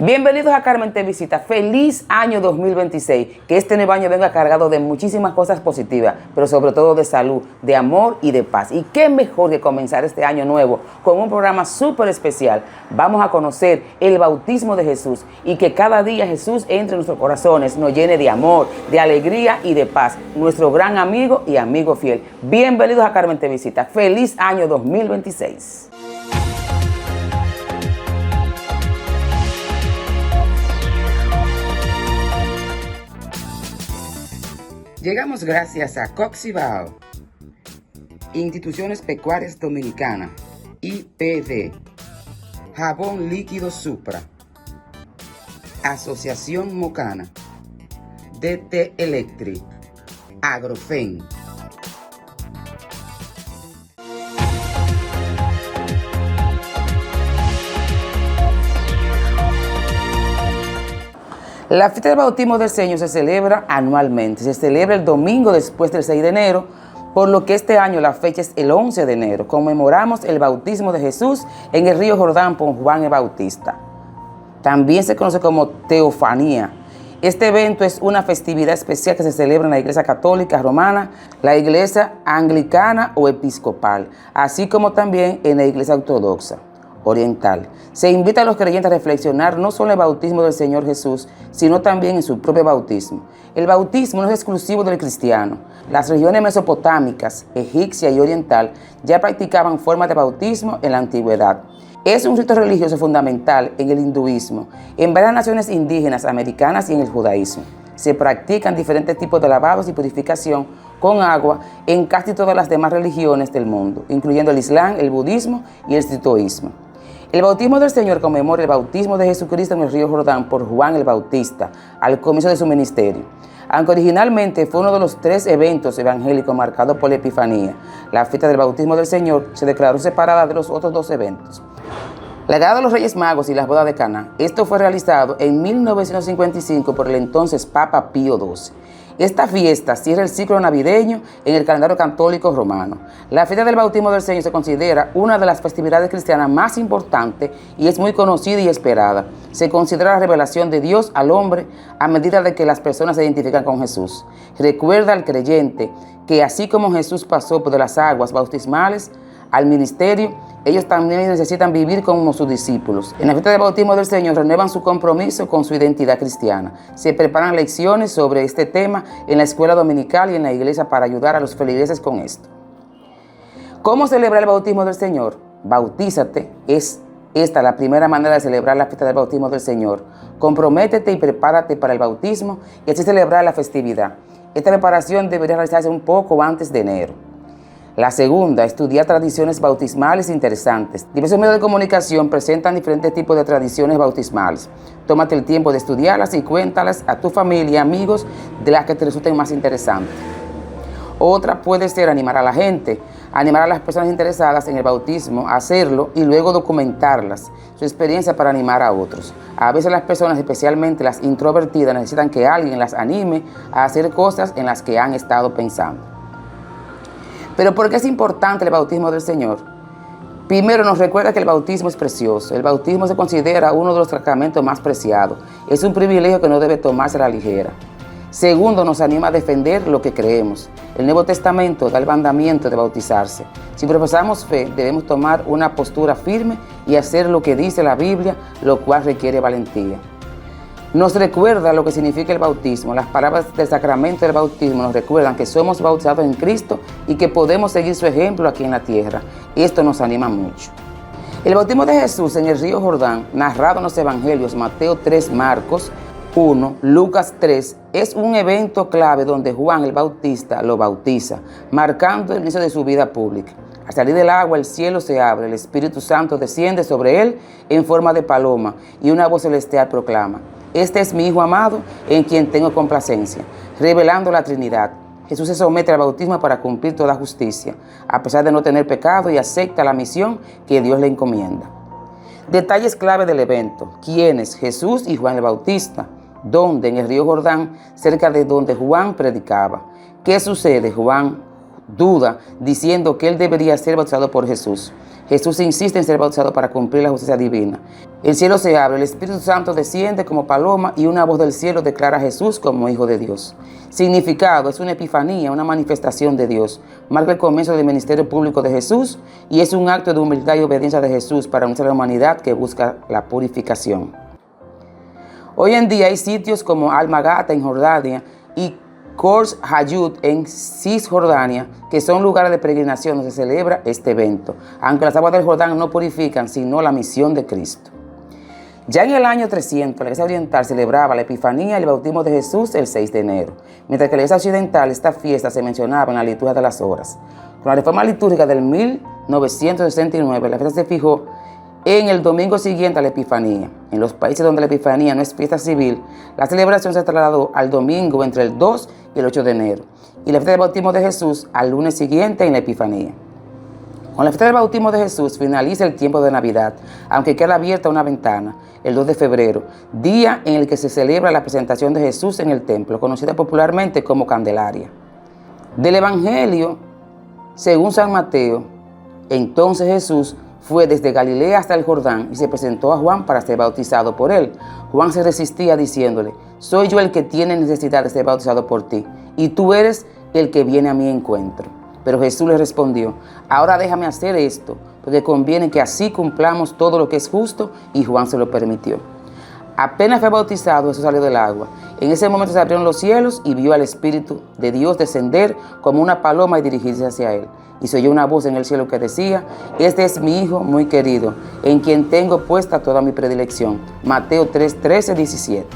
Bienvenidos a Carmen Te Visita. Feliz año 2026. Que este nuevo año venga cargado de muchísimas cosas positivas, pero sobre todo de salud, de amor y de paz. Y qué mejor que comenzar este año nuevo con un programa súper especial. Vamos a conocer el bautismo de Jesús y que cada día Jesús entre en nuestros corazones, nos llene de amor, de alegría y de paz. Nuestro gran amigo y amigo fiel. Bienvenidos a Carmen Te Visita. Feliz año 2026. Llegamos gracias a Coxibao, Instituciones Pecuarias Dominicanas, IPD, Jabón Líquido Supra, Asociación Mocana, DT Electric, Agrofen. La fiesta del bautismo del Señor se celebra anualmente. Se celebra el domingo después del 6 de enero, por lo que este año la fecha es el 11 de enero. Conmemoramos el bautismo de Jesús en el río Jordán por Juan el Bautista. También se conoce como Teofanía. Este evento es una festividad especial que se celebra en la Iglesia Católica Romana, la Iglesia Anglicana o Episcopal, así como también en la Iglesia Ortodoxa Oriental. Se invita a los creyentes a reflexionar no solo en el bautismo del Señor Jesús, sino también en su propio bautismo. El bautismo no es exclusivo del cristiano. Las regiones mesopotámicas, egipcia y oriental ya practicaban formas de bautismo en la antigüedad. Es un rito religioso fundamental en el hinduismo, en varias naciones indígenas americanas y en el judaísmo. Se practican diferentes tipos de lavados y purificación con agua en casi todas las demás religiones del mundo, incluyendo el Islam, el budismo y el sintoísmo. El bautismo del Señor conmemora el bautismo de Jesucristo en el río Jordán por Juan el Bautista al comienzo de su ministerio. Aunque originalmente fue uno de los 3 eventos evangélicos marcados por la Epifanía, la fiesta del bautismo del Señor se declaró separada de los otros 2 eventos. La llegada de los Reyes Magos y las bodas de Caná. Esto fue realizado en 1955 por el entonces Papa Pío XII. Esta fiesta cierra el ciclo navideño en el calendario católico romano. La fiesta del bautismo del Señor se considera una de las festividades cristianas más importantes y es muy conocida y esperada. Se considera la revelación de Dios al hombre a medida de que las personas se identifican con Jesús. Recuerda al creyente que así como Jesús pasó por las aguas bautismales al ministerio, ellos también necesitan vivir como sus discípulos. En la fiesta del bautismo del Señor renuevan su compromiso con su identidad cristiana. Se preparan lecciones sobre este tema en la escuela dominical y en la iglesia para ayudar a los feligreses con esto. ¿Cómo celebrar el bautismo del Señor? Bautízate. Es esta la primera manera de celebrar la fiesta del bautismo del Señor. Comprométete y prepárate para el bautismo y así celebrar la festividad. Esta preparación debería realizarse un poco antes de enero. La segunda, estudiar tradiciones bautismales interesantes. Diversos medios de comunicación presentan diferentes tipos de tradiciones bautismales. Tómate el tiempo de estudiarlas y cuéntalas a tu familia y amigos de las que te resulten más interesantes. Otra puede ser animar a la gente, animar a las personas interesadas en el bautismo a hacerlo y luego documentarlas, su experiencia para animar a otros. A veces las personas, especialmente las introvertidas, necesitan que alguien las anime a hacer cosas en las que han estado pensando. Pero ¿por qué es importante el bautismo del Señor? Primero, nos recuerda que el bautismo es precioso. El bautismo se considera uno de los sacramentos más preciados. Es un privilegio que no debe tomarse a la ligera. Segundo, nos anima a defender lo que creemos. El Nuevo Testamento da el mandamiento de bautizarse. Si profesamos fe, debemos tomar una postura firme y hacer lo que dice la Biblia, lo cual requiere valentía. Nos recuerda lo que significa el bautismo. Las palabras del sacramento del bautismo nos recuerdan que somos bautizados en Cristo y que podemos seguir su ejemplo aquí en la tierra. Esto nos anima mucho. El bautismo de Jesús en el río Jordán, narrado en los evangelios Mateo 3, Marcos 1, Lucas 3, es un evento clave donde Juan el Bautista lo bautiza, marcando el inicio de su vida pública. Al salir del agua, el cielo se abre, el Espíritu Santo desciende sobre él en forma de paloma y una voz celestial proclama: "Este es mi Hijo amado, en quien tengo complacencia", revelando la Trinidad. Jesús se somete al bautismo para cumplir toda justicia, a pesar de no tener pecado, y acepta la misión que Dios le encomienda. Detalles clave del evento: ¿quiénes? Jesús y Juan el Bautista. ¿Dónde? En el río Jordán, cerca de donde Juan predicaba. ¿Qué sucede? Juan duda, diciendo que él debería ser bautizado por Jesús. Jesús insiste en ser bautizado para cumplir la justicia divina. El cielo se abre, el Espíritu Santo desciende como paloma y una voz del cielo declara a Jesús como Hijo de Dios. Significado: es una epifanía, una manifestación de Dios. Marca el comienzo del ministerio público de Jesús y es un acto de humildad y obediencia de Jesús para unirse a la humanidad que busca la purificación. Hoy en día hay sitios como Al-Magata en Jordania y Khor Hayut en Cisjordania, que son lugares de peregrinación donde se celebra este evento, aunque las aguas del Jordán no purifican, sino la misión de Cristo. Ya en el año 300, la Iglesia Oriental celebraba la Epifanía y el bautismo de Jesús el 6 de enero, mientras que en la Iglesia Occidental esta fiesta se mencionaba en la liturgia de las horas. Con la reforma litúrgica del 1969, la fiesta se fijó en el domingo siguiente a la Epifanía. En los países donde la Epifanía no es fiesta civil, la celebración se trasladó al domingo entre el 2 y el 8 de enero, y la fiesta del bautismo de Jesús al lunes siguiente en la Epifanía. Con la fiesta del bautismo de Jesús finaliza el tiempo de Navidad, aunque queda abierta una ventana, el 2 de febrero, día en el que se celebra la presentación de Jesús en el templo, conocida popularmente como Candelaria. Del Evangelio, según San Mateo, entonces Jesús fue desde Galilea hasta el Jordán y se presentó a Juan para ser bautizado por él. Juan se resistía diciéndole: soy yo el que tiene necesidad de ser bautizado por ti, y tú eres el que viene a mi encuentro. Pero Jesús le respondió: ahora déjame hacer esto, porque conviene que así cumplamos todo lo que es justo, y Juan se lo permitió. Apenas fue bautizado, Jesús salió del agua. En ese momento se abrieron los cielos y vio al Espíritu de Dios descender como una paloma y dirigirse hacia él. Y se oyó una voz en el cielo que decía: este es mi Hijo muy querido, en quien tengo puesta toda mi predilección. Mateo 3, 13, 17.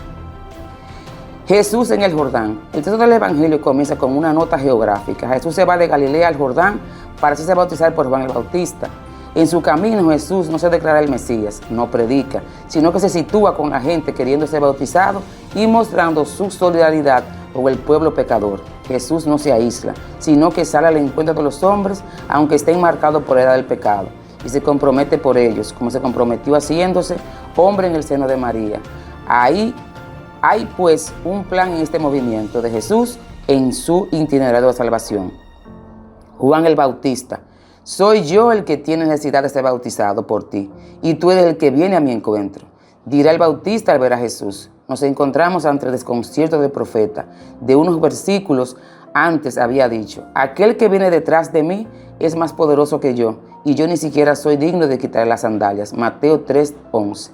Jesús en el Jordán. El texto del Evangelio comienza con una nota geográfica. Jesús se va de Galilea al Jordán para hacerse bautizar por Juan el Bautista. En su camino Jesús no se declara el Mesías, no predica, sino que se sitúa con la gente queriendo ser bautizado y mostrando su solidaridad con el pueblo pecador. Jesús no se aísla, sino que sale al encuentro de los hombres, aunque estén marcados por la edad del pecado, y se compromete por ellos, como se comprometió haciéndose hombre en el seno de María. Hay pues un plan en este movimiento de Jesús en su itinerario de salvación. Juan el Bautista: soy yo el que tiene necesidad de ser bautizado por ti, y tú eres el que viene a mi encuentro, dirá el Bautista al ver a Jesús. Nos encontramos ante el desconcierto del profeta. De unos versículos antes había dicho: aquel que viene detrás de mí es más poderoso que yo, y yo ni siquiera soy digno de quitarle las sandalias. Mateo 3:11.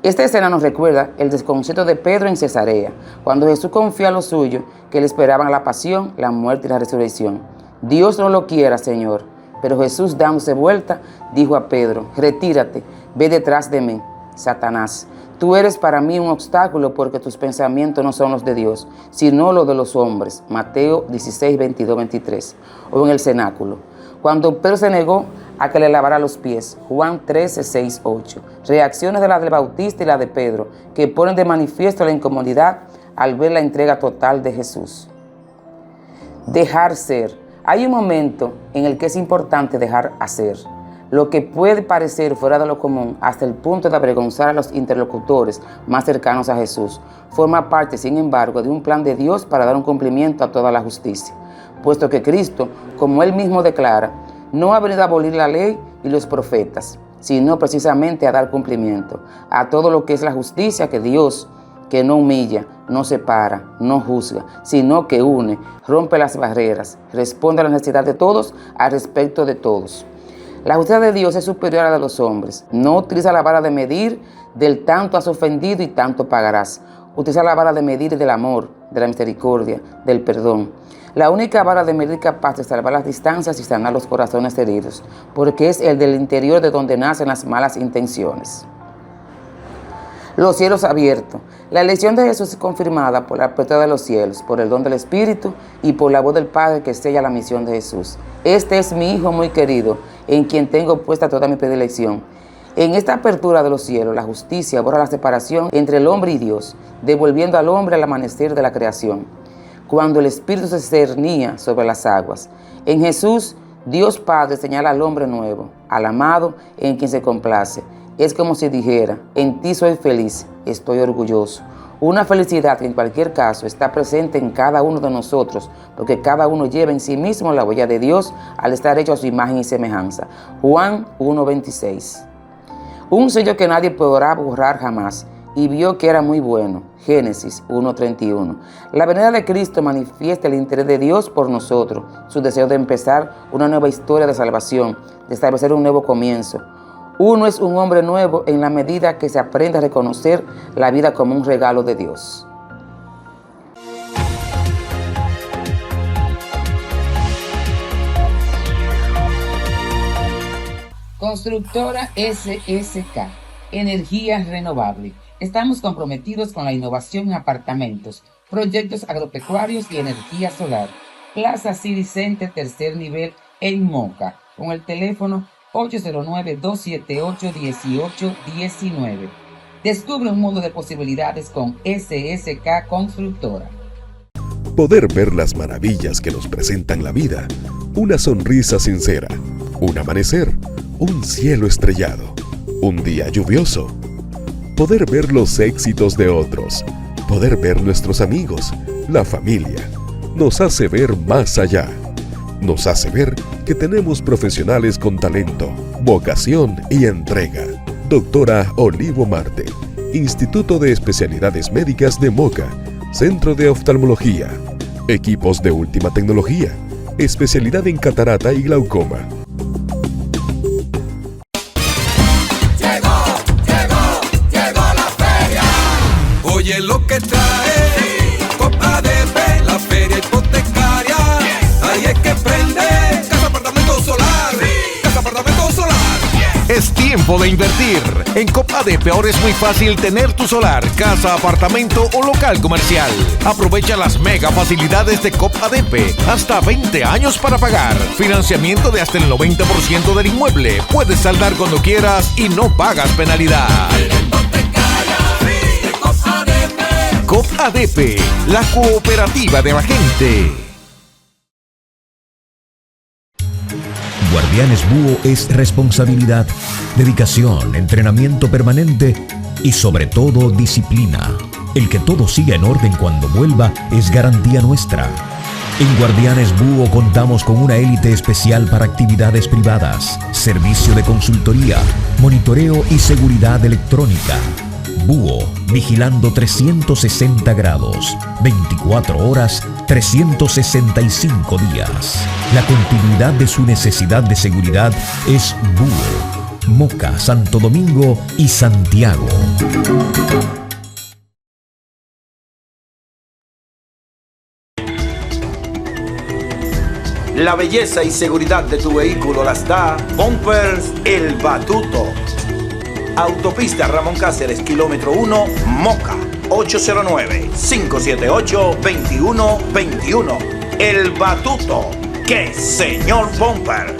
Esta escena nos recuerda el desconcierto de Pedro en Cesarea, cuando Jesús confió a los suyos que le esperaban la pasión, la muerte y la resurrección. Dios no lo quiera, Señor. Pero Jesús, dándose vuelta, dijo a Pedro: retírate, ve detrás de mí, Satanás. Tú eres para mí un obstáculo porque tus pensamientos no son los de Dios, sino los de los hombres. Mateo 16, 22, 23. O en el cenáculo, cuando Pedro se negó a que le lavara los pies. Juan 13, 6, 8. Reacciones de la del Bautista y la de Pedro, que ponen de manifiesto la incomodidad al ver la entrega total de Jesús. Dejar ser. Hay un momento en el que es importante dejar hacer. Lo que puede parecer fuera de lo común hasta el punto de avergonzar a los interlocutores más cercanos a Jesús, forma parte, sin embargo, de un plan de Dios para dar un cumplimiento a toda la justicia, puesto que Cristo, como Él mismo declara, no ha venido a abolir la ley y los profetas, sino precisamente a dar cumplimiento a todo lo que es la justicia que Dios, que no humilla, no separa, no juzga, sino que une, rompe las barreras, responde a la necesidad de todos al respecto de todos. La justicia de Dios es superior a la de los hombres. No utiliza la vara de medir del tanto has ofendido y tanto pagarás. Utiliza la vara de medir del amor, de la misericordia, del perdón. La única vara de medir capaz de salvar las distancias y sanar los corazones heridos, porque es el del interior de donde nacen las malas intenciones. Los cielos abiertos. La elección de Jesús es confirmada por la apertura de los cielos, por el don del Espíritu y por la voz del Padre que sella la misión de Jesús. Este es mi Hijo muy querido, en quien tengo puesta toda mi predilección. En esta apertura de los cielos, la justicia borra la separación entre el hombre y Dios, devolviendo al hombre al amanecer de la creación, cuando el Espíritu se cernía sobre las aguas. En Jesús, Dios Padre señala al hombre nuevo, al amado en quien se complace. Es como si dijera: en ti soy feliz, estoy orgulloso. Una felicidad que en cualquier caso está presente en cada uno de nosotros, porque cada uno lleva en sí mismo la huella de Dios al estar hecho a su imagen y semejanza. Juan 1:26. Un sello que nadie podrá borrar jamás, y vio que era muy bueno. Génesis 1:31. La venida de Cristo manifiesta el interés de Dios por nosotros, su deseo de empezar una nueva historia de salvación, de establecer un nuevo comienzo. Uno es un hombre nuevo en la medida que se aprende a reconocer la vida como un regalo de Dios. Constructora SSK, energía renovable. Estamos comprometidos con la innovación en apartamentos, proyectos agropecuarios y energía solar. Plaza City Center, tercer nivel en Moca, con el teléfono 809-278-1819. Descubre un mundo de posibilidades con SSK Constructora. Poder ver las maravillas que nos presentan la vida, una sonrisa sincera, un amanecer, un cielo estrellado, un día lluvioso. Poder ver los éxitos de otros, poder ver nuestros amigos, la familia, nos hace ver más allá. Nos hace ver que tenemos profesionales con talento, vocación y entrega. Doctora Olivo Marte, Instituto de Especialidades Médicas de Moca, Centro de Oftalmología, equipos de última tecnología, especialidad en catarata y glaucoma. Llegó la feria. Oye lo que trae Copa ADP, la feria hipotecaria. Ahí es que prende Casa Apartamento Solar. Casa Apartamento Solar. Es tiempo de invertir. En Copa ADP ahora es muy fácil tener tu solar, casa, apartamento o local comercial. Aprovecha las mega facilidades de Copa ADP. Hasta 20 años para pagar. Financiamiento de hasta el 90% del inmueble. Puedes saldar cuando quieras y no pagas penalidad. Copa ADP, la cooperativa de la gente. Guardianes Búho es responsabilidad, dedicación, entrenamiento permanente y sobre todo disciplina. El que todo siga en orden cuando vuelva es garantía nuestra. En Guardianes Búho contamos con una élite especial para actividades privadas, servicio de consultoría, monitoreo y seguridad electrónica. Búho, vigilando 360 grados, 24 horas, 365 días. La continuidad de su necesidad de seguridad es Búho, Moca, Santo Domingo y Santiago. La belleza y seguridad de tu vehículo las da Bumpers El Batuto. Autopista Ramón Cáceres, kilómetro 1, Moca, 809-578-2121. El Batuto. ¡Qué señor Bumpers!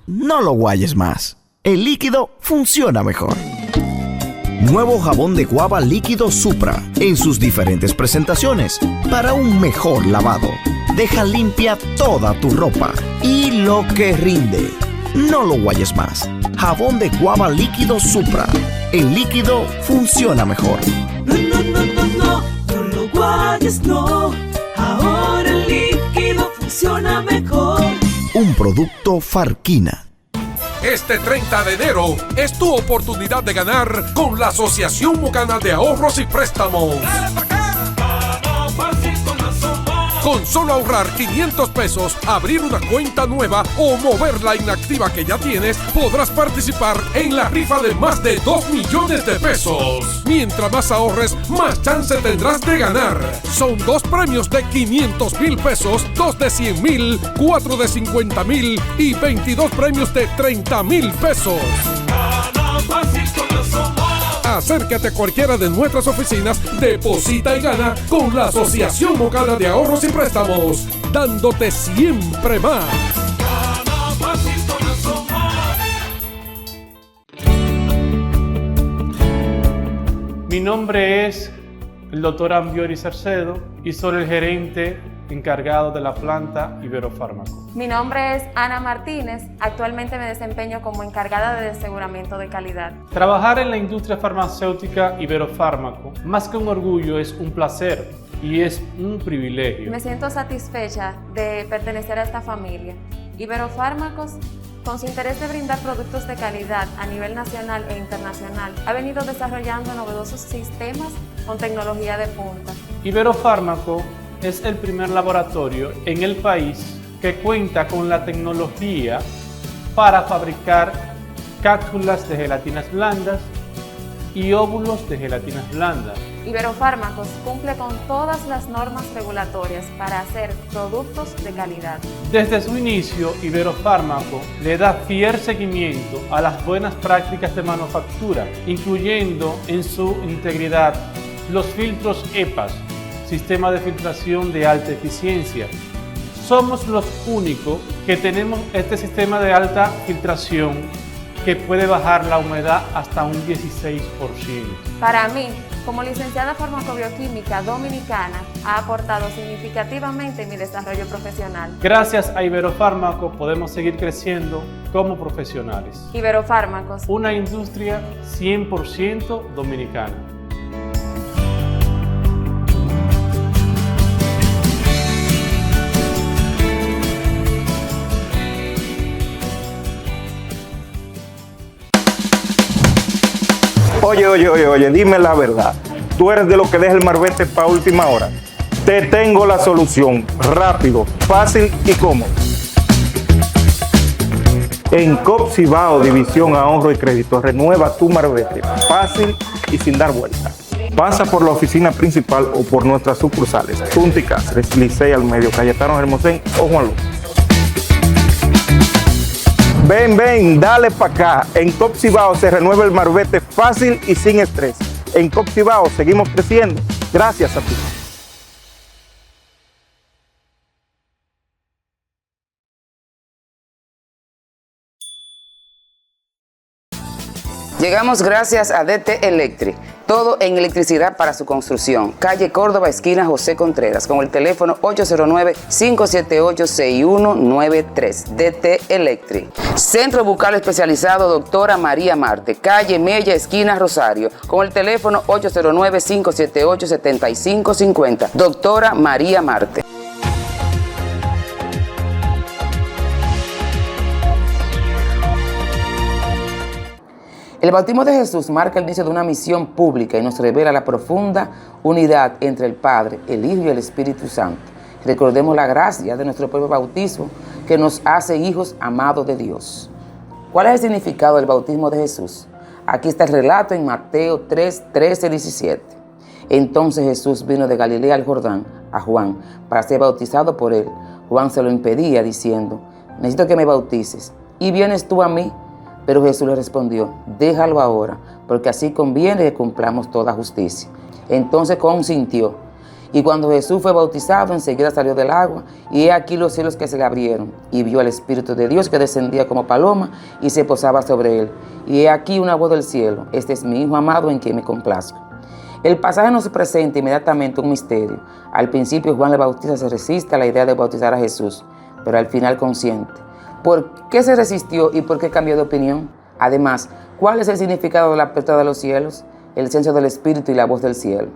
No lo guayes más. El líquido funciona mejor. Nuevo jabón de guava líquido Supra en sus diferentes presentaciones para un mejor lavado. Deja limpia toda tu ropa y lo que rinde. No lo guayes más. Jabón de guava líquido Supra. El líquido funciona mejor. No lo guayes, no. Ahora el líquido funciona mejor. Un producto Farquina. Este 30 de enero es tu oportunidad de ganar con la Asociación Mocana de Ahorros y Préstamos. Con solo ahorrar 500 pesos, abrir una cuenta nueva o mover la inactiva que ya tienes, podrás participar en la rifa de más de 2 millones de pesos. Mientras más ahorres, más chance tendrás de ganar. Son 2 premios de 500,000 pesos, 2 de 100,000, 4 de 50,000 y 22 premios de 30,000 pesos. Acércate a cualquiera de nuestras oficinas, deposita y gana con la Asociación Mocana de Ahorros y Préstamos, dándote siempre más. Mi nombre es el Dr. Ambiori Cercedo y soy el gerente encargado de la planta Iberofármaco. Mi nombre es Ana Martínez, actualmente me desempeño como encargada de aseguramiento de calidad. Trabajar en la industria farmacéutica Iberofármaco, más que un orgullo, es un placer y es un privilegio. Me siento satisfecha de pertenecer a esta familia. Iberofármacos, con su interés de brindar productos de calidad a nivel nacional e internacional, ha venido desarrollando novedosos sistemas con tecnología de punta. Iberofármaco es el primer laboratorio en el país que cuenta con la tecnología para fabricar cápsulas de gelatinas blandas y óvulos de gelatinas blandas. Iberofármacos cumple con todas las normas regulatorias para hacer productos de calidad. Desde su inicio, Iberofármaco le da fiel seguimiento a las buenas prácticas de manufactura, incluyendo en su integridad los filtros EPAS, Sistema de Filtración de Alta Eficiencia. Somos los únicos que tenemos este sistema de alta filtración que puede bajar la humedad hasta un 16%. Para mí, como licenciada farmacobioquímica dominicana, ha aportado significativamente en mi desarrollo profesional. Gracias a Iberofármaco podemos seguir creciendo como profesionales. Iberofármacos, una industria 100% dominicana. Oye, dime la verdad. Tú eres de lo que deja el marbete para última hora. Te tengo la solución. Rápido, fácil y cómodo. En COP Cibao, División Ahorro y Crédito, renueva tu marbete fácil y sin dar vuelta. Pasa por la oficina principal o por nuestras sucursales Punta y Cáceres, Licey al Medio, Cayetano Hermosén o Juan Luis. Ven, dale para acá. En COP Cibao se renueva el marbete fácil y sin estrés. En COP Cibao seguimos creciendo. Gracias a ti. Llegamos gracias a DT Electric, todo en electricidad para su construcción. Calle Córdoba, esquina José Contreras, con el teléfono 809-578-6193. DT Electric. Centro Bucal Especializado Doctora María Marte, calle Mella, esquina Rosario, con el teléfono 809-578-7550. Doctora María Marte. El bautismo de Jesús marca el inicio de una misión pública y nos revela la profunda unidad entre el Padre, el Hijo y el Espíritu Santo. Recordemos la gracia de nuestro propio bautismo que nos hace hijos amados de Dios. ¿Cuál es el significado del bautismo de Jesús? Aquí está el relato en Mateo 3, 13, 17. Entonces Jesús vino de Galilea al Jordán a Juan para ser bautizado por él. Juan se lo impedía diciendo: necesito que me bautices, ¿y vienes tú a mí? Pero Jesús le respondió: déjalo ahora, porque así conviene que cumplamos toda justicia. Entonces consintió. Y cuando Jesús fue bautizado, enseguida salió del agua, y he aquí los cielos que se le abrieron, y vio al Espíritu de Dios que descendía como paloma y se posaba sobre él. Y he aquí una voz del cielo: este es mi Hijo amado en quien me complazco. El pasaje nos presenta inmediatamente un misterio. Al principio Juan el Bautista se resiste a la idea de bautizar a Jesús, pero al final consiente. ¿Por qué se resistió y por qué cambió de opinión? Además, ¿cuál es el significado de la apertura de los cielos, el censo del Espíritu y la voz del cielo?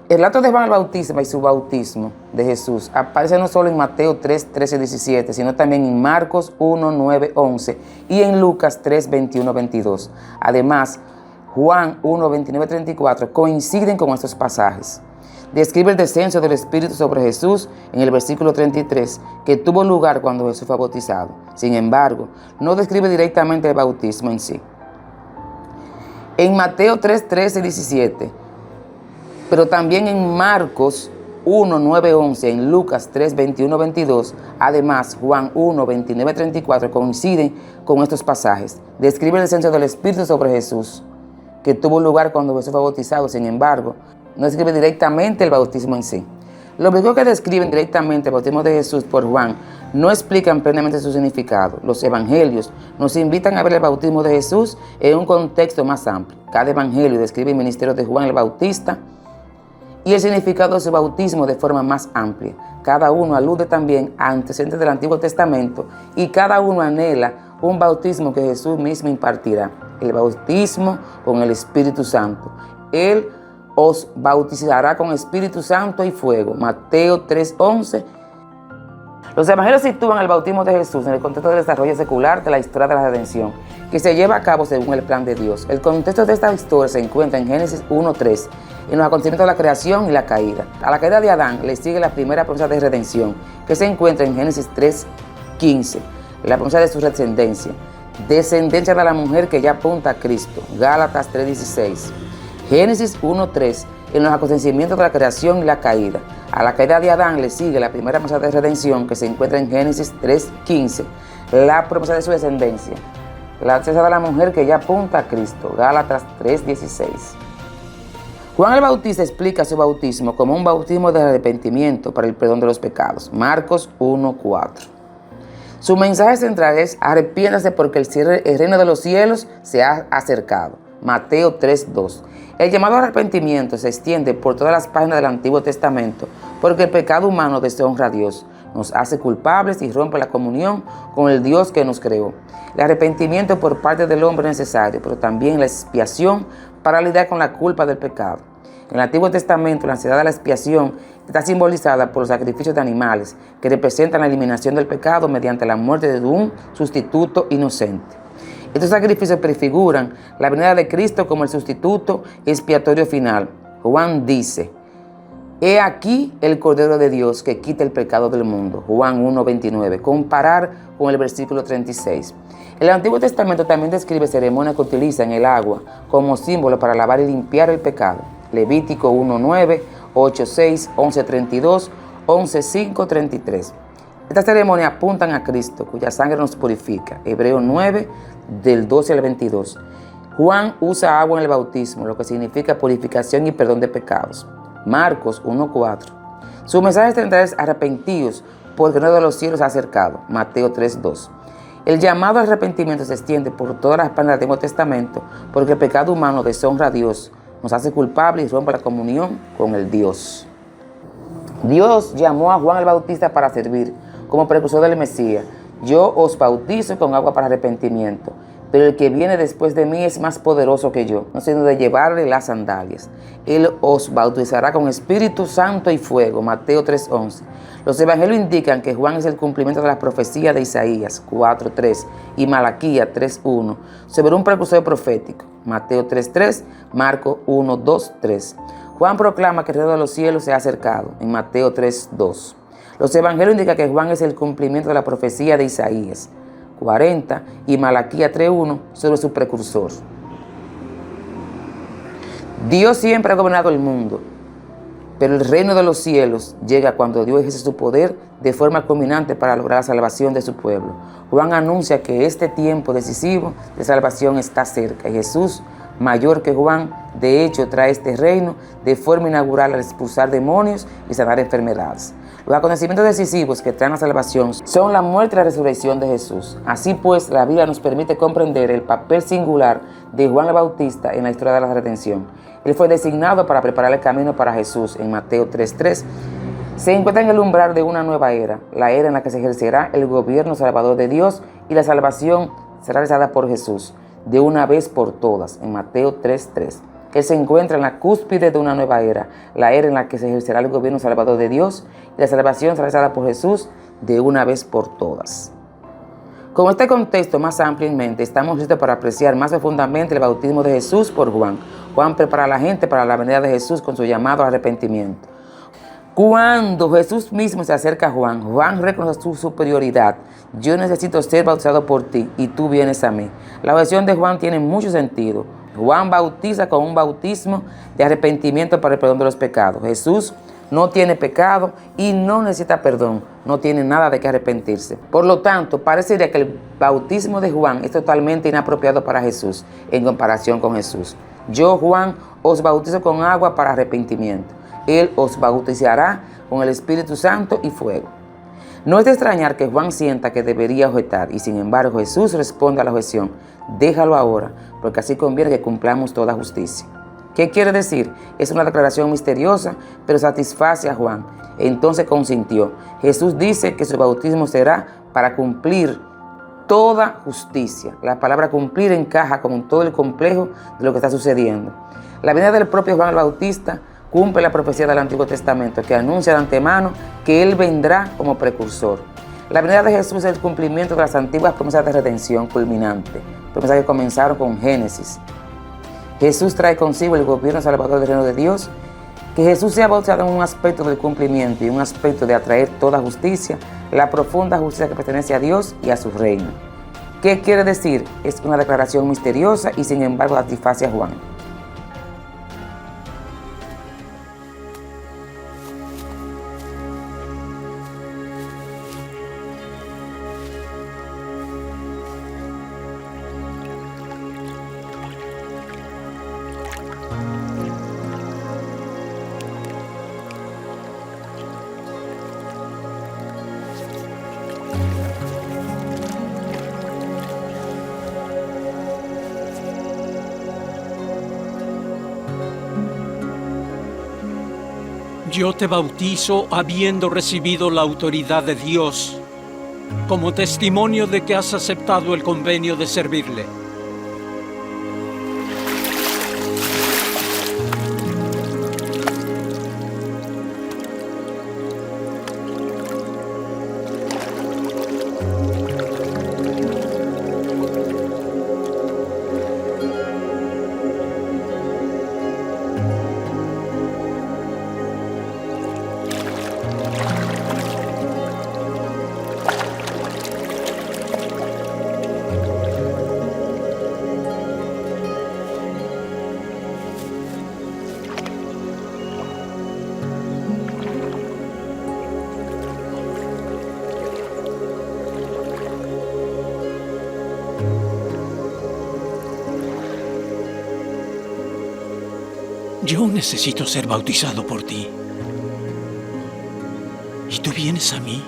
El relato de Juan el Bautista y su bautismo de Jesús aparece no solo en Mateo 3, 13, 17, sino también en Marcos 1, 9, 11 y en Lucas 3, 21, 22. Además, Juan 1, 29, 34 coinciden con estos pasajes. Describe el descenso del Espíritu sobre Jesús en el versículo 33, que tuvo lugar cuando Jesús fue bautizado. Sin embargo, no describe directamente el bautismo en sí. En Mateo 3, 13 y 17, pero también en Marcos 1, 9, 11, en Lucas 3, 21, 22, además Juan 1, 29, 34 coinciden con estos pasajes. Describe el descenso del Espíritu sobre Jesús, que tuvo lugar cuando Jesús fue bautizado. Sin embargo, no describe directamente el bautismo en sí. Los versículos que describen directamente el bautismo de Jesús por Juan no explican plenamente su significado. Los evangelios nos invitan a ver el bautismo de Jesús en un contexto más amplio. Cada evangelio describe el ministerio de Juan el Bautista y el significado de su bautismo de forma más amplia. Cada uno alude también a antecedentes del Antiguo Testamento y cada uno anhela un bautismo que Jesús mismo impartirá, el bautismo con el Espíritu Santo. Él os bautizará con Espíritu Santo y fuego. Mateo 3:11. Los evangelios sitúan el bautismo de Jesús en el contexto del desarrollo secular de la historia de la redención, que se lleva a cabo según el plan de Dios. El contexto de esta historia se encuentra en Génesis 1:3, en los acontecimientos de la creación y la caída. A la caída de Adán le sigue la primera promesa de redención, que se encuentra en Génesis 3:15, la promesa de su descendencia de la mujer que ya apunta a Cristo. Gálatas 3:16. Génesis 1:3, en los acontecimientos de la creación y la caída. A la caída de Adán le sigue la primera promesa de redención, que se encuentra en Génesis 3:15, la promesa de su descendencia, la promesa de la mujer que ya apunta a Cristo. Gálatas 3:16. Juan el Bautista explica su bautismo como un bautismo de arrepentimiento para el perdón de los pecados. Marcos 1:4. Su mensaje central es: arrepiéntase porque el reino de los cielos se ha acercado. Mateo 3:2. El llamado arrepentimiento se extiende por todas las páginas del Antiguo Testamento porque el pecado humano deshonra a Dios, nos hace culpables y rompe la comunión con el Dios que nos creó. El arrepentimiento por parte del hombre es necesario, pero también la expiación para lidiar con la culpa del pecado. En el Antiguo Testamento, la ansiedad de la expiación está simbolizada por los sacrificios de animales que representan la eliminación del pecado mediante la muerte de un sustituto inocente. Estos sacrificios prefiguran la venida de Cristo como el sustituto expiatorio final. Juan dice: he aquí el Cordero de Dios que quita el pecado del mundo. Juan 1:29. Comparar con el versículo 36. El Antiguo Testamento también describe ceremonias que utilizan el agua como símbolo para lavar y limpiar el pecado. Levítico 1:9, 8:6, 11:32, 11:5, 33. Estas ceremonias apuntan a Cristo, cuya sangre nos purifica. Hebreos 9, del 12 al 22. Juan usa agua en el bautismo, lo que significa purificación y perdón de pecados. Marcos 1:4. Su mensaje central es: arrepentidos, porque el reino de los cielos se ha acercado. Mateo 3:2. El llamado al arrepentimiento se extiende por todas las páginas del Antiguo Testamento, porque el pecado humano deshonra a Dios, nos hace culpables y rompe la comunión con el Dios. Dios llamó a Juan el Bautista para servir como precursor del Mesías. Yo os bautizo con agua para arrepentimiento, pero el que viene después de mí es más poderoso que yo, no siendo de llevarle las sandalias. Él os bautizará con Espíritu Santo y fuego. Mateo 3:11. Los evangelios indican que Juan es el cumplimiento de las profecías de Isaías 4:3 y Malaquías 3:1 sobre un precursor profético. Mateo 3:3, Marcos 1:2, 3. Juan proclama que el reino de los cielos se ha acercado en Mateo 3:2. Los evangelios indican que Juan es el cumplimiento de la profecía de Isaías 40 y Malaquías 3:1 sobre su precursor. Dios siempre ha gobernado el mundo, pero el reino de los cielos llega cuando Dios ejerce su poder de forma culminante para lograr la salvación de su pueblo. Juan anuncia que este tiempo decisivo de salvación está cerca y Jesús, mayor que Juan, de hecho trae este reino de forma inaugural al expulsar demonios y sanar enfermedades. Los acontecimientos decisivos que traen la salvación son la muerte y la resurrección de Jesús. Así pues, la Biblia nos permite comprender el papel singular de Juan el Bautista en la historia de la redención. Él fue designado para preparar el camino para Jesús en Mateo 3:3. Se encuentra en el umbral de una nueva era, la era en la que se ejercerá el gobierno salvador de Dios y la salvación será realizada por Jesús de una vez por todas en Mateo 3:3. Él se encuentra en la cúspide de una nueva era, la era en la que se ejercerá el gobierno salvador de Dios y la salvación será realizada por Jesús de una vez por todas. Con este contexto más amplio en mente, estamos listos para apreciar más profundamente el bautismo de Jesús por Juan. Juan prepara a la gente para la venida de Jesús con su llamado al arrepentimiento. Cuando Jesús mismo se acerca a Juan, Juan reconoce su superioridad. Yo necesito ser bautizado por ti y tú vienes a mí. La oración de Juan tiene mucho sentido. Juan bautiza con un bautismo de arrepentimiento para el perdón de los pecados. Jesús no tiene pecado y no necesita perdón, no tiene nada de qué arrepentirse. Por lo tanto, parecería que el bautismo de Juan es totalmente inapropiado para Jesús en comparación con Jesús. Yo, Juan, os bautizo con agua para arrepentimiento. Él os bautizará con el Espíritu Santo y fuego. No es de extrañar que Juan sienta que debería objetar, y sin embargo Jesús responde a la objeción: déjalo ahora, porque así conviene que cumplamos toda justicia. ¿Qué quiere decir? Es una declaración misteriosa, pero satisface a Juan. Entonces consintió. Jesús dice que su bautismo será para cumplir toda justicia. La palabra cumplir encaja con todo el complejo de lo que está sucediendo. La venida del propio Juan el Bautista cumple la profecía del Antiguo Testamento, que anuncia de antemano que Él vendrá como precursor. La venida de Jesús es el cumplimiento de las antiguas promesas de redención culminante, promesas que comenzaron con Génesis. Jesús trae consigo el gobierno salvador del reino de Dios. Que Jesús sea bautizado en un aspecto del cumplimiento y un aspecto de atraer toda justicia, la profunda justicia que pertenece a Dios y a su reino. ¿Qué quiere decir? Es una declaración misteriosa y sin embargo satisface a Juan. Yo te bautizo habiendo recibido la autoridad de Dios, como testimonio de que has aceptado el convenio de servirle. Yo necesito ser bautizado por ti. ¿Y tú vienes a mí?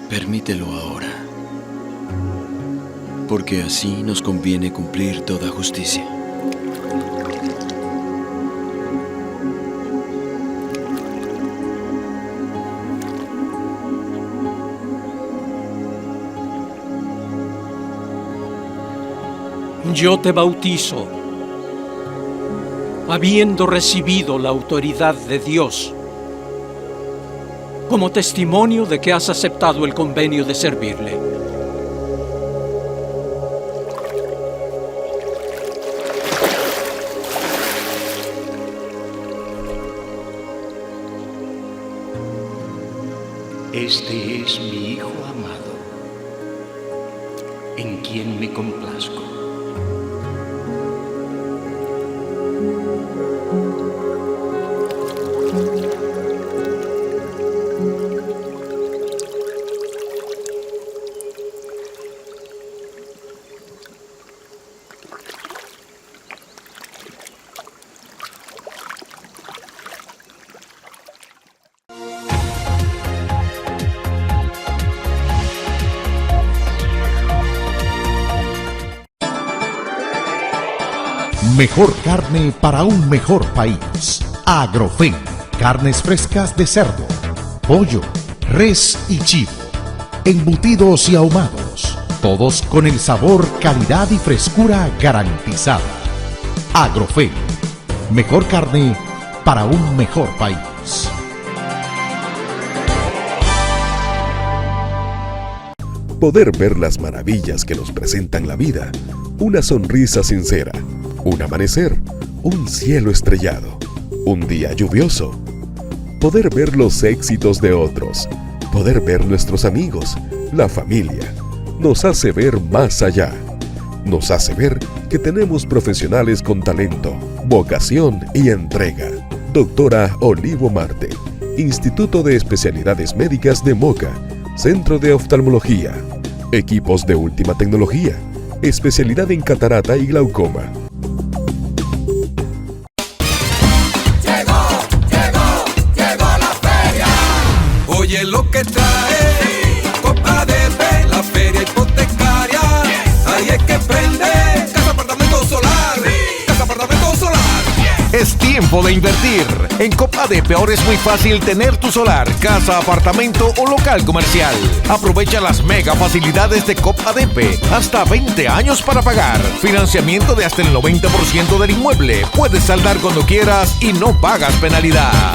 Permítelo ahora, porque así nos conviene cumplir toda justicia. Yo te bautizo, habiendo recibido la autoridad de Dios, como testimonio de que has aceptado el convenio de servirle. Este es mi Hijo amado, en quien me complazco. Mejor carne para un mejor país. Agrofen. Carnes frescas de cerdo, pollo, res y chivo. Embutidos y ahumados. Todos con el sabor, calidad y frescura garantizada. Agrofen. Mejor carne para un mejor país. Poder ver las maravillas que nos presentan la vida, una sonrisa sincera, un amanecer, un cielo estrellado, un día lluvioso. Poder ver los éxitos de otros, poder ver nuestros amigos, la familia, nos hace ver más allá. Nos hace ver que tenemos profesionales con talento, vocación y entrega. Doctora Olivo Marte, Instituto de Especialidades Médicas de Moca, Centro de Oftalmología, equipos de última tecnología, especialidad en catarata y glaucoma. Llegó tiempo de invertir. En Cop ADP ahora es muy fácil tener tu solar, casa, apartamento o local comercial. Aprovecha las mega facilidades de Cop ADP. Hasta 20 años para pagar. Financiamiento de hasta el 90% del inmueble. Puedes saldar cuando quieras y no pagas penalidad.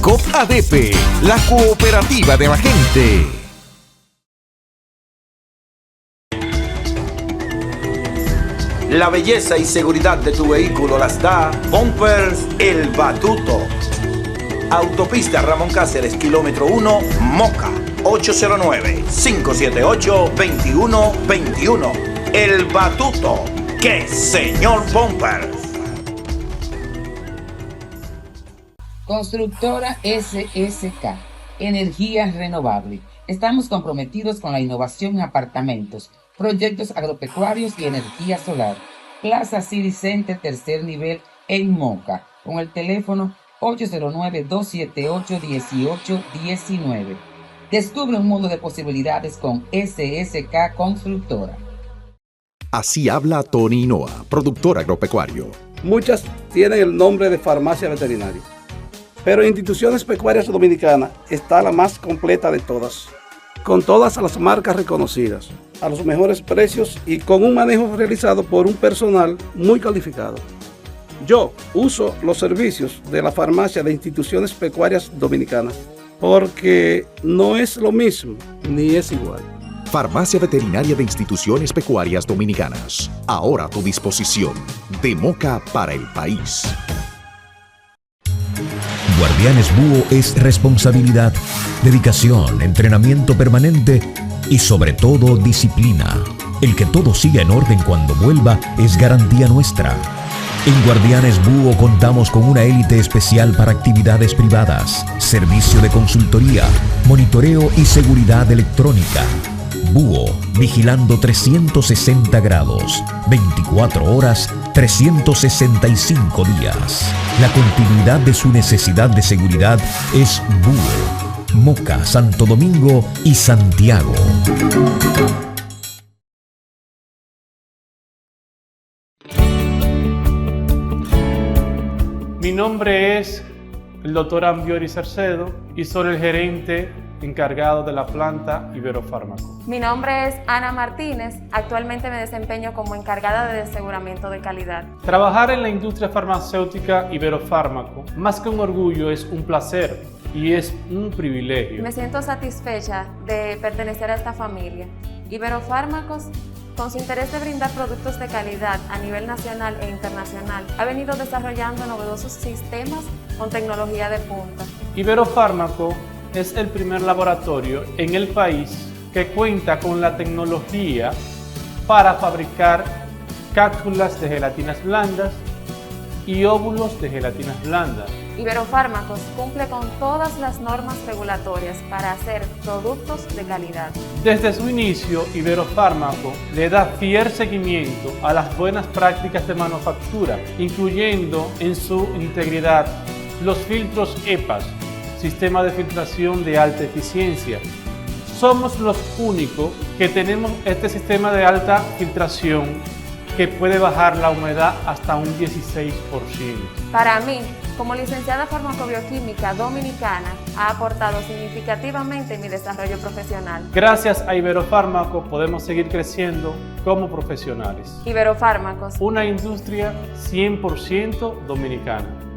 Cop ADP, la cooperativa de la gente. La belleza y seguridad de tu vehículo las da Bumpers El Batuto. Autopista Ramón Cáceres, kilómetro 1, Moca, 809-578-2121. El Batuto. ¡Qué señor Bumpers! Constructora SSK, energía renovable. Estamos comprometidos con la innovación en apartamentos, proyectos agropecuarios y energía solar. Plaza City Center, tercer nivel en Moca, con el teléfono 809-278-1819. Descubre un mundo de posibilidades con SSK Constructora. Así habla Tony Hinoa, productor agropecuario. Muchas tienen el nombre de farmacia veterinaria, pero en Instituciones Pecuarias Dominicanas está la más completa de todas, con todas las marcas reconocidas, a los mejores precios y con un manejo realizado por un personal muy calificado. Yo uso los servicios de la farmacia de Instituciones Pecuarias Dominicanas porque no es lo mismo ni es igual. Farmacia Veterinaria de Instituciones Pecuarias Dominicanas, ahora a tu disposición, de Moca para el país. Guardianes Búho es responsabilidad, dedicación, entrenamiento permanente y sobre todo disciplina. El que todo siga en orden cuando vuelva es garantía nuestra. En Guardianes Búho contamos con una élite especial para actividades privadas, servicio de consultoría, monitoreo y seguridad electrónica. Búho, vigilando 360 grados, 24 horas, 365 días. La continuidad de su necesidad de seguridad es Búho. Moca, Santo Domingo y Santiago. Mi nombre es el Dr. Ambiori Cercedo y soy el gerente encargado de la planta Iberofármaco. Mi nombre es Ana Martínez, actualmente me desempeño como encargada de aseguramiento de calidad. Trabajar en la industria farmacéutica Iberofármaco, más que un orgullo, es un placer y es un privilegio. Me siento satisfecha de pertenecer a esta familia. Iberofármacos, con su interés de brindar productos de calidad a nivel nacional e internacional, ha venido desarrollando novedosos sistemas con tecnología de punta. Iberofármaco es el primer laboratorio en el país que cuenta con la tecnología para fabricar cápsulas de gelatinas blandas y óvulos de gelatinas blandas. Iberofármacos cumple con todas las normas regulatorias para hacer productos de calidad. Desde su inicio, Iberofármaco le da fiel seguimiento a las buenas prácticas de manufactura, incluyendo en su integridad los filtros EPAS, Sistema de Filtración de Alta Eficiencia. Somos los únicos que tenemos este sistema de alta filtración que puede bajar la humedad hasta un 16%. Para mí, como licenciada farmacobioquímica dominicana, ha aportado significativamente en mi desarrollo profesional. Gracias a Iberofármaco podemos seguir creciendo como profesionales. Iberofármacos, una industria 100% dominicana.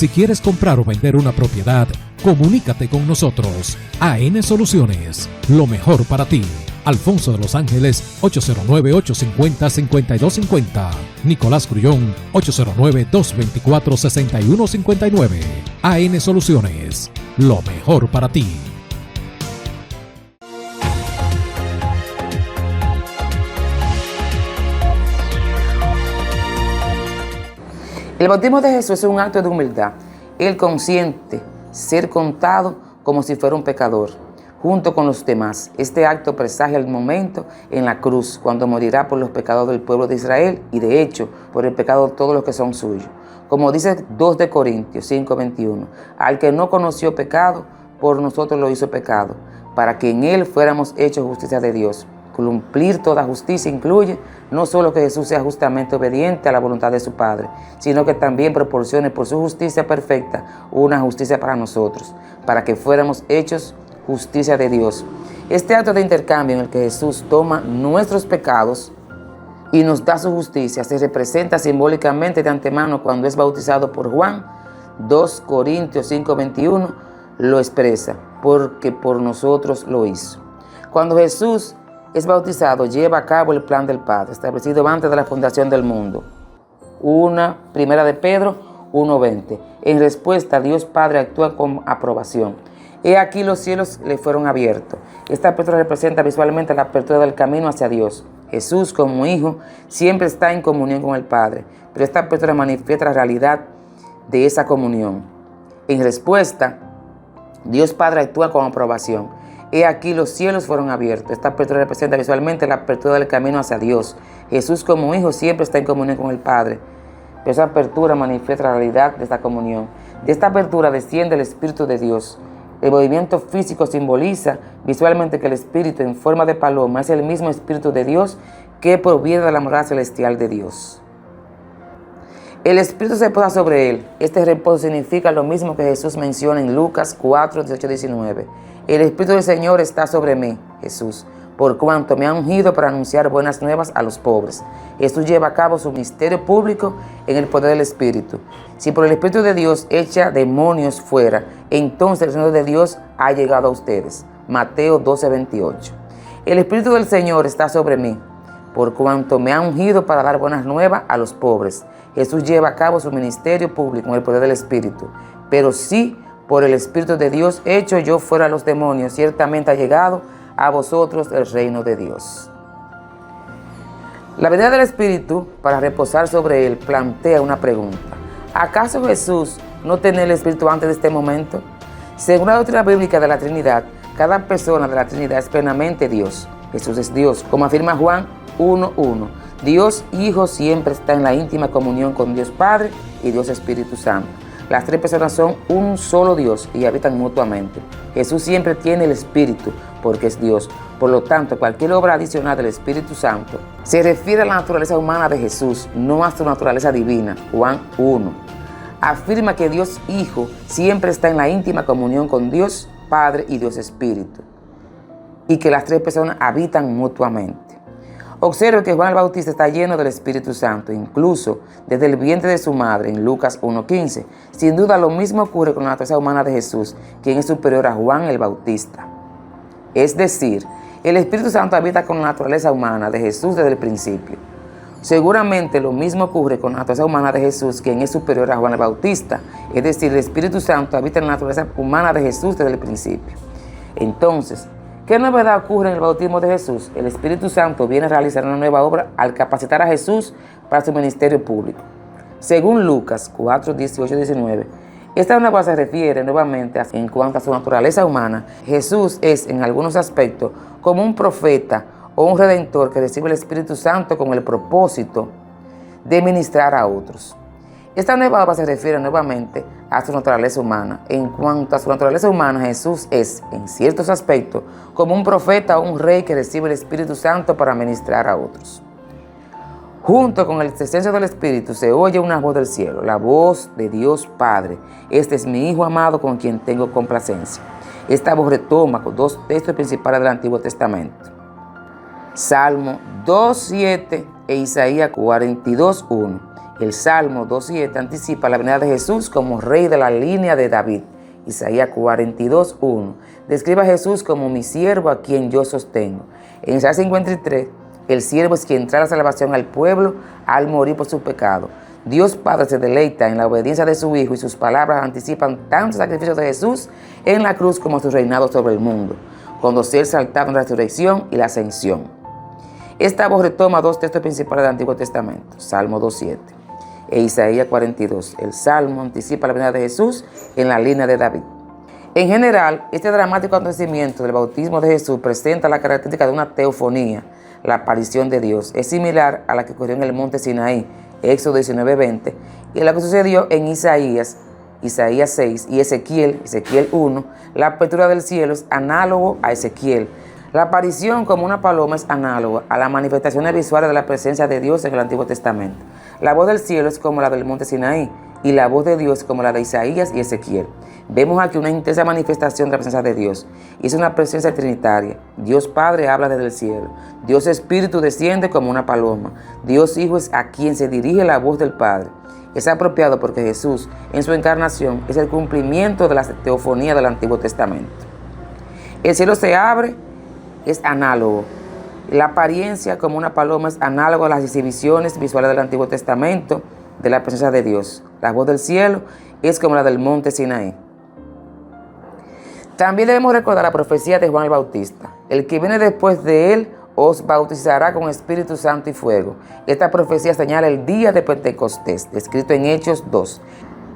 Si quieres comprar o vender una propiedad, comunícate con nosotros. AN Soluciones, lo mejor para ti. Alfonso de Los Ángeles, 809-850-5250. Nicolás Grullón, 809-224-6159. AN Soluciones, lo mejor para ti. El bautismo de Jesús es un acto de humildad. Él consciente ser contado como si fuera un pecador. junto con los demás. Este acto presagia el momento en la cruz, cuando morirá por los pecados del pueblo de Israel y de hecho por el pecado de todos los que son suyos. Como dice 2 de Corintios 5:21, al que no conoció pecado, por nosotros lo hizo pecado, para que en él fuéramos hechos justicia de Dios. Cumplir toda justicia incluye no solo que Jesús sea justamente obediente a la voluntad de su Padre, sino que también proporcione por su justicia perfecta una justicia para nosotros, para que fuéramos hechos justicia de Dios. Este acto de intercambio en el que Jesús toma nuestros pecados y nos da su justicia se representa simbólicamente de antemano cuando es bautizado por Juan. 2 Corintios 5:21 lo expresa, porque por nosotros lo hizo. Cuando Jesús es bautizado, lleva a cabo el plan del Padre, establecido antes de la fundación del mundo. Primera de Pedro 1:20. En respuesta, Dios Padre actúa con aprobación. He aquí los cielos le fueron abiertos. Esta apertura representa visualmente la apertura del camino hacia Dios. Jesús, como Hijo, siempre está en comunión con el Padre, pero esta apertura manifiesta la realidad de esa comunión. En respuesta, Dios Padre actúa con aprobación. He aquí los cielos fueron abiertos. Esta apertura representa visualmente la apertura del camino hacia Dios. Jesús, como Hijo, siempre está en comunión con el Padre, pero esa apertura manifiesta la realidad de esta comunión. De esta apertura desciende el Espíritu de Dios. El movimiento físico simboliza visualmente que el Espíritu en forma de paloma es el mismo Espíritu de Dios que proviene de la morada celestial de Dios. El Espíritu se posa sobre él. Este reposo significa lo mismo que Jesús menciona en Lucas 4:18-19. El Espíritu del Señor está sobre mí, Jesús, por cuanto me ha ungido para anunciar buenas nuevas a los pobres. Jesús lleva a cabo su ministerio público en el poder del Espíritu. Si por el Espíritu de Dios echa demonios fuera, entonces el Señor de Dios ha llegado a ustedes. Mateo 12:28. El Espíritu del Señor está sobre mí, por cuanto me ha ungido para dar buenas nuevas a los pobres. Jesús lleva a cabo su ministerio público en el poder del Espíritu. Pero si por el Espíritu de Dios echo yo fuera a los demonios, ciertamente ha llegado a vosotros el reino de Dios. La venida del Espíritu para reposar sobre él plantea una pregunta. ¿Acaso Jesús no tenía el Espíritu antes de este momento? Según la doctrina bíblica de la Trinidad, cada persona de la Trinidad es plenamente Dios. Jesús es Dios, como afirma Juan 1:1. Dios Hijo siempre está en la íntima comunión con Dios Padre y Dios Espíritu Santo. Las tres personas son un solo Dios y habitan mutuamente. Jesús siempre tiene el Espíritu porque es Dios. Por lo tanto, cualquier obra adicional del Espíritu Santo se refiere a la naturaleza humana de Jesús, no a su naturaleza divina. Juan 1. Afirma que Dios Hijo siempre está en la íntima comunión con Dios Padre y Dios Espíritu, y que las tres personas habitan mutuamente. Observe que Juan el Bautista está lleno del Espíritu Santo, incluso desde el vientre de su madre, en Lucas 1:15. Sin duda, lo mismo ocurre con la naturaleza humana de Jesús, quien es superior a Juan el Bautista. Es decir, el Espíritu Santo habita con la naturaleza humana de Jesús desde el principio. Seguramente lo mismo ocurre con la naturaleza humana de Jesús, quien es superior a Juan el Bautista. Es decir, el Espíritu Santo habita en la naturaleza humana de Jesús desde el principio. Entonces, ¿qué novedad ocurre en el bautismo de Jesús? El Espíritu Santo viene a realizar una nueva obra al capacitar a Jesús para su ministerio público. Según Lucas 4:18-19, esta nueva obra se refiere nuevamente en cuanto a su naturaleza humana. Jesús es, en algunos aspectos, como un profeta o un redentor que recibe el Espíritu Santo con el propósito de ministrar a otros. Esta nueva obra se refiere nuevamente a su naturaleza humana. En cuanto a su naturaleza humana, Jesús es, en ciertos aspectos, como un profeta o un rey que recibe el Espíritu Santo para ministrar a otros. Junto con el descenso del Espíritu se oye una voz del cielo, la voz de Dios Padre. Este es mi Hijo amado con quien tengo complacencia. Esta voz retoma con dos textos principales del Antiguo Testamento: Salmo 2:7 e Isaías 42:1. El Salmo 2:7 anticipa la venida de Jesús como rey de la línea de David. Isaías 42:1 describe a Jesús como mi siervo a quien yo sostengo. En Isaías 53, el siervo es quien trae la salvación al pueblo al morir por su pecado. Dios Padre se deleita en la obediencia de su Hijo y sus palabras anticipan tanto el sacrificio de Jesús en la cruz como su reinado sobre el mundo, cuando sea exaltado en la resurrección y la ascensión. Esta voz retoma dos textos principales del Antiguo Testamento, Salmo 2:7 e Isaías 42. El Salmo anticipa la venida de Jesús en la línea de David. En general, este dramático acontecimiento del bautismo de Jesús presenta la característica de una teofonía, la aparición de Dios. Es similar a la que ocurrió en el monte Sinaí, Éxodo 19:20, y a la que sucedió en Isaías 6 y Ezequiel 1. La apertura del cielo es análogo a Ezequiel. La aparición como una paloma es análoga a las manifestaciones visuales de la presencia de Dios en el Antiguo Testamento. La voz del cielo es como la del monte Sinaí y la voz de Dios como la de Isaías y Ezequiel. Vemos aquí una intensa manifestación de la presencia de Dios, y es una presencia trinitaria. Dios Padre habla desde el cielo, Dios Espíritu desciende como una paloma, Dios Hijo es a quien se dirige la voz del Padre. Es apropiado porque Jesús, en su encarnación, es el cumplimiento de la teofonía del Antiguo Testamento. El cielo se abre, es análogo. La apariencia como una paloma es análogo a las exhibiciones visuales del Antiguo Testamento de la presencia de Dios. La voz del cielo es como la del monte Sinaí. También debemos recordar la profecía de Juan el Bautista. El que viene después de él os bautizará con Espíritu Santo y fuego. Esta profecía señala el día de Pentecostés, descrito en Hechos 2.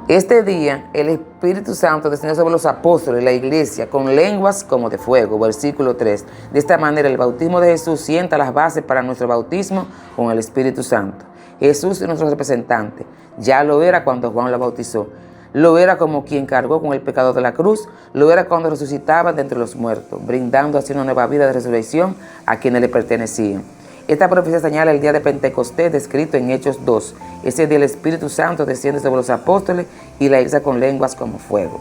Este día, el Espíritu Santo descendió sobre los apóstoles, la iglesia, con lenguas como de fuego, versículo 3. De esta manera, el bautismo de Jesús sienta las bases para nuestro bautismo con el Espíritu Santo. Jesús es nuestro representante. Ya lo era cuando Juan lo bautizó. Lo era como quien cargó con el pecado de la cruz. Lo era cuando resucitaba de entre los muertos, brindando así una nueva vida de resurrección a quienes le pertenecían. Esta profecía señala el día de Pentecostés, descrito en Hechos 2. Ese día el Espíritu Santo desciende sobre los apóstoles y la iglesia con lenguas como fuego.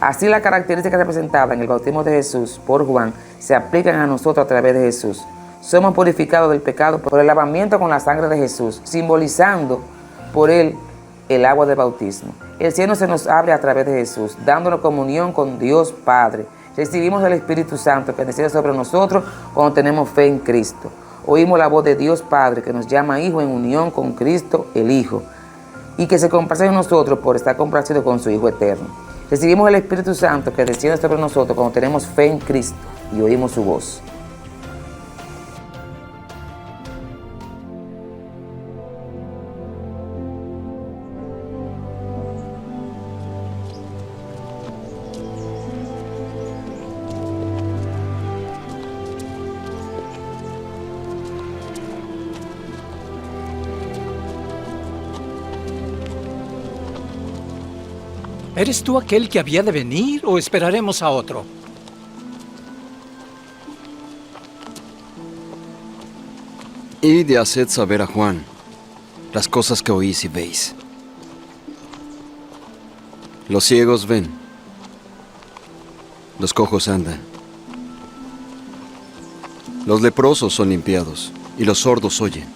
Así las características representadas en el bautismo de Jesús por Juan se aplican a nosotros a través de Jesús. Somos purificados del pecado por el lavamiento con la sangre de Jesús, simbolizando por él el agua del bautismo. El cielo se nos abre a través de Jesús, dándonos comunión con Dios Padre. Recibimos el Espíritu Santo que desciende sobre nosotros cuando tenemos fe en Cristo. Oímos la voz de Dios Padre que nos llama hijo en unión con Cristo el Hijo y que se complace en nosotros por estar complacido con su Hijo eterno. Recibimos el Espíritu Santo que desciende sobre nosotros cuando tenemos fe en Cristo y oímos su voz. ¿Eres tú aquel que había de venir o esperaremos a otro? Id y haced saber a Juan las cosas que oís y veis. Los ciegos ven, los cojos andan, los leprosos son limpiados y los sordos oyen,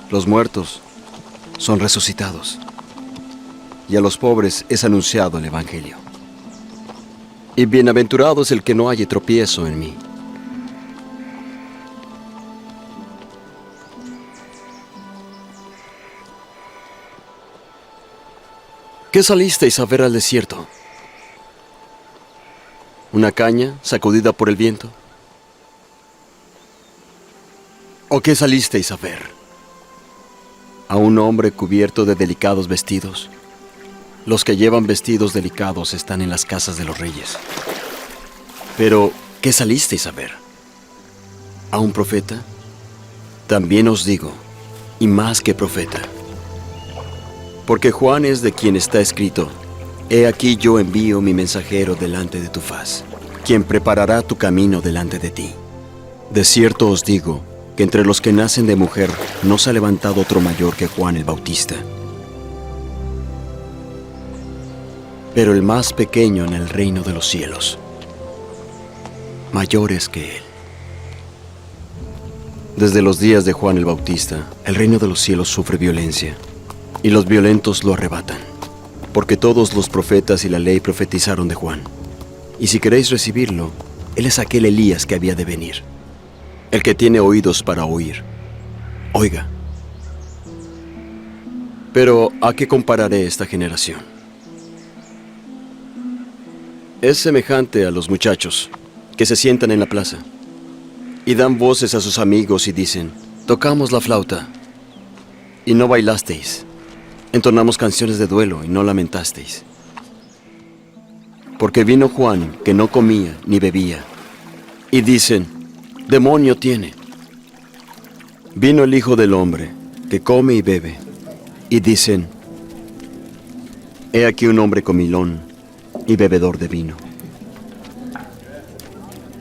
los muertos son resucitados. Y a los pobres es anunciado el Evangelio. Y bienaventurado es el que no halle tropiezo en mí. ¿Qué salisteis a ver al desierto? ¿Una caña sacudida por el viento? ¿O qué salisteis a ver? ¿A un hombre cubierto de delicados vestidos? Los que llevan vestidos delicados están en las casas de los reyes. Pero, ¿qué salisteis a ver? ¿A un profeta? También os digo, y más que profeta. Porque Juan es de quien está escrito: He aquí yo envío mi mensajero delante de tu faz, quien preparará tu camino delante de ti. De cierto os digo, que entre los que nacen de mujer no se ha levantado otro mayor que Juan el Bautista. Pero el más pequeño en el reino de los cielos, mayor es que él. Desde los días de Juan el Bautista, el reino de los cielos sufre violencia, y los violentos lo arrebatan, porque todos los profetas y la ley profetizaron de Juan. Y si queréis recibirlo, él es aquel Elías que había de venir. El que tiene oídos para oír, oiga. Pero ¿a qué compararé esta generación? Es semejante a los muchachos que se sientan en la plaza y dan voces a sus amigos y dicen: tocamos la flauta y no bailasteis, entonamos canciones de duelo y no lamentasteis. Porque vino Juan, que no comía ni bebía, y dicen, demonio tiene. Vino el Hijo del Hombre, que come y bebe, y dicen, he aquí un hombre comilón y bebedor de vino,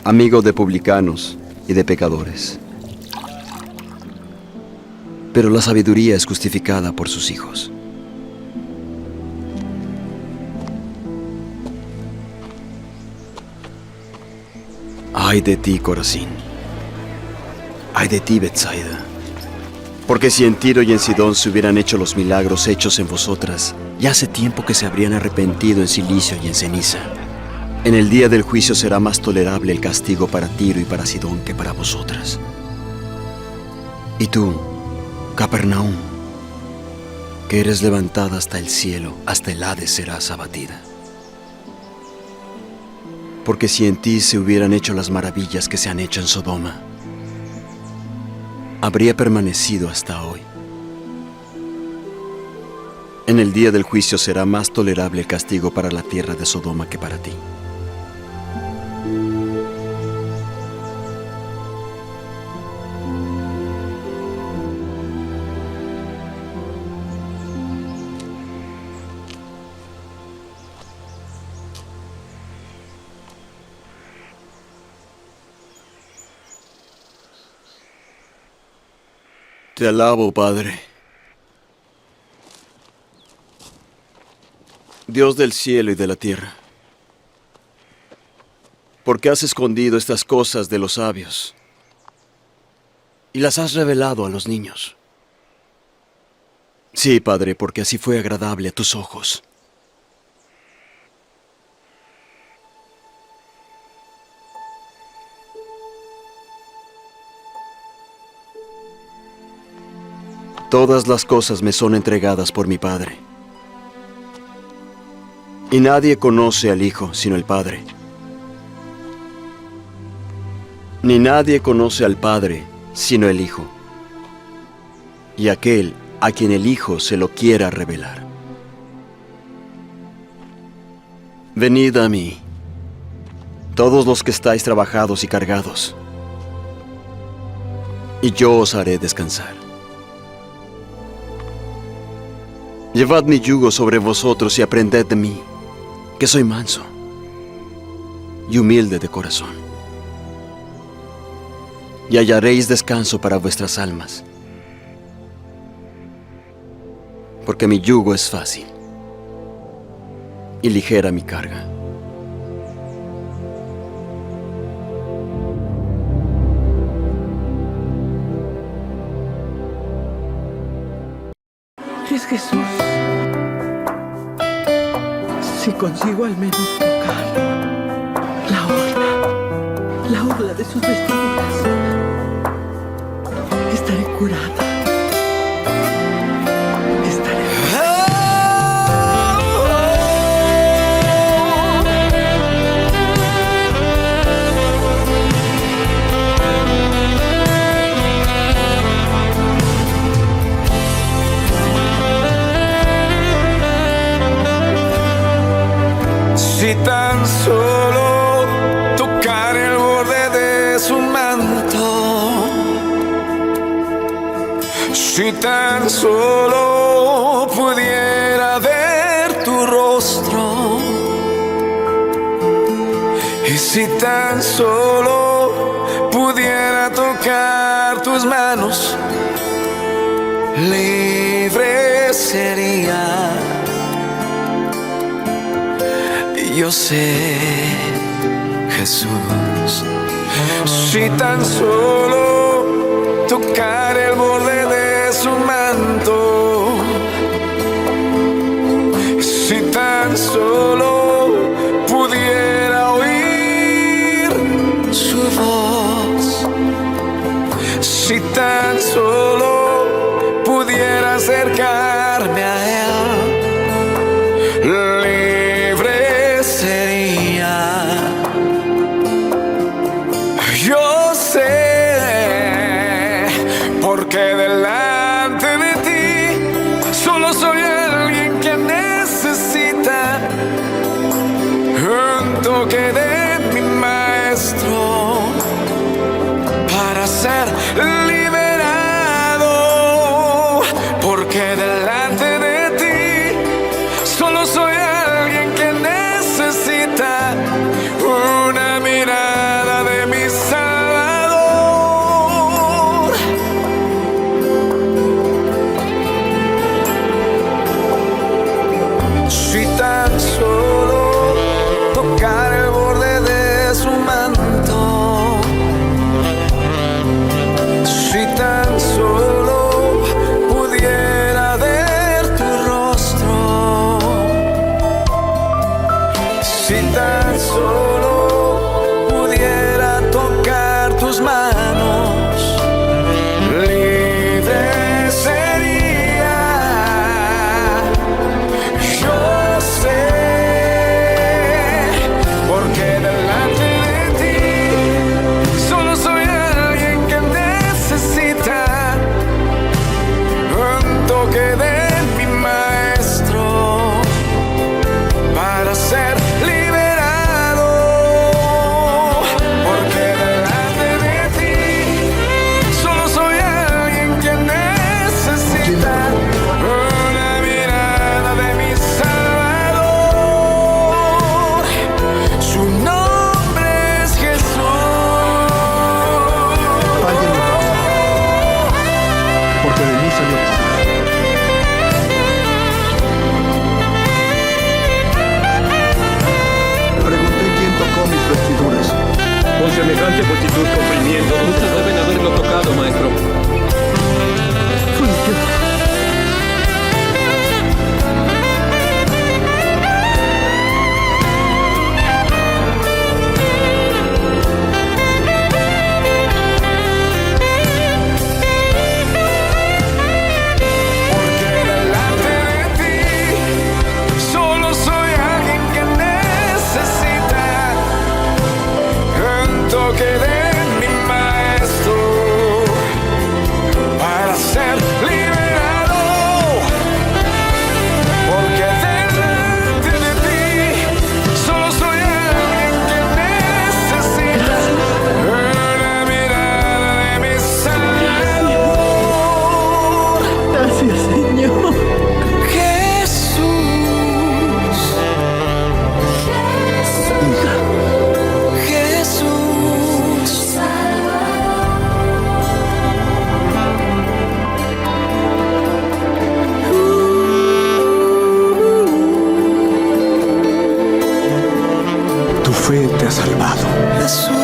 amigo de publicanos y de pecadores. Pero la sabiduría es justificada por sus hijos. Ay de ti, Corazín. Ay de ti, Betsaida. Porque si en Tiro y en Sidón se hubieran hecho los milagros hechos en vosotras, ya hace tiempo que se habrían arrepentido en silicio y en ceniza. En el día del juicio será más tolerable el castigo para Tiro y para Sidón que para vosotras. Y tú, Capernaum, que eres levantada hasta el cielo, hasta el Hades serás abatida. Porque si en ti se hubieran hecho las maravillas que se han hecho en Sodoma, habría permanecido hasta hoy. En el día del juicio será más tolerable el castigo para la tierra de Sodoma que para ti. Te alabo, Padre. Dios del cielo y de la tierra. Porque has escondido estas cosas de los sabios y las has revelado a los niños. Sí, Padre, porque así fue agradable a tus ojos. Todas las cosas me son entregadas por mi Padre. Y nadie conoce al Hijo sino el Padre. Ni nadie conoce al Padre sino el Hijo. Y aquel a quien el Hijo se lo quiera revelar. Venid a mí, todos los que estáis trabajados y cargados, y yo os haré descansar. Llevad mi yugo sobre vosotros y aprended de mí, que soy manso y humilde de corazón. Y hallaréis descanso para vuestras almas, porque mi yugo es fácil y ligera mi carga. Es Jesús. Si consigo al menos tocar la orla de sus vestiduras, estaré curada. Si tan solo tocar el borde de su manto, si tan solo pudiera ver tu rostro, y si tan solo pudiera tocar tus manos, libre sería. Yo sé, Jesús, si tan solo tocar el borde de su manto, si tan solo pudiera oír su voz, si tan solo pudiera acercarme a él, yo sé, porque delante de ti solo soy alguien que necesita toque de mi maestro para ser liberado, porque delante de ti solo soy alguien que necesita una mirada de mi Salvador. Si tan solo tocar el borde de su manto, si tan solo pudiera ver tu rostro, si tan solo pudiera tocar tus manos, libre sería. Yo sé, porque delante de ti solo soy alguien que necesita un toque de mi maestro para ser liberado, porque delante de ti solo soy alguien que necesita una mirada de mi Salvador. Su nombre es Jesús. Porque de mí salió. Pregunté quién tocó mis vestiduras. Con semejante multitud comprimiendo, muchos deben haberlo tocado, maestro. Fui yo. Porque delante de ti solo soy alguien que necesita un toque de mi maestro para ser liberado. Porque delante de ti solo soy alguien que necesita una mirada de mi Salvador. Gracias, Señor. Jesús, Jesús, Tu fe te ha salvado. Jesús.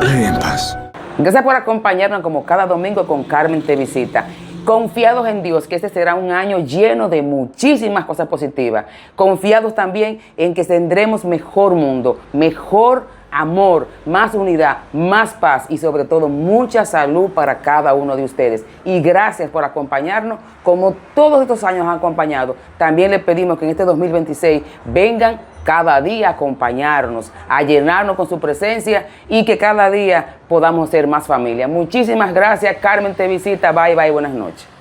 Ve en paz. Gracias por acompañarnos como cada domingo con Carmen Te Visita. Confiados en Dios que este será un año lleno de muchísimas cosas positivas. Confiados también en que tendremos mejor mundo, mejor amor, más unidad, más paz y sobre todo mucha salud para cada uno de ustedes. Y gracias por acompañarnos como todos estos años han acompañado. También les pedimos que en este 2026 vengan cada día a acompañarnos, a llenarnos con su presencia y que cada día podamos ser más familia. Muchísimas gracias, Carmen Te Visita. Bye, bye, buenas noches.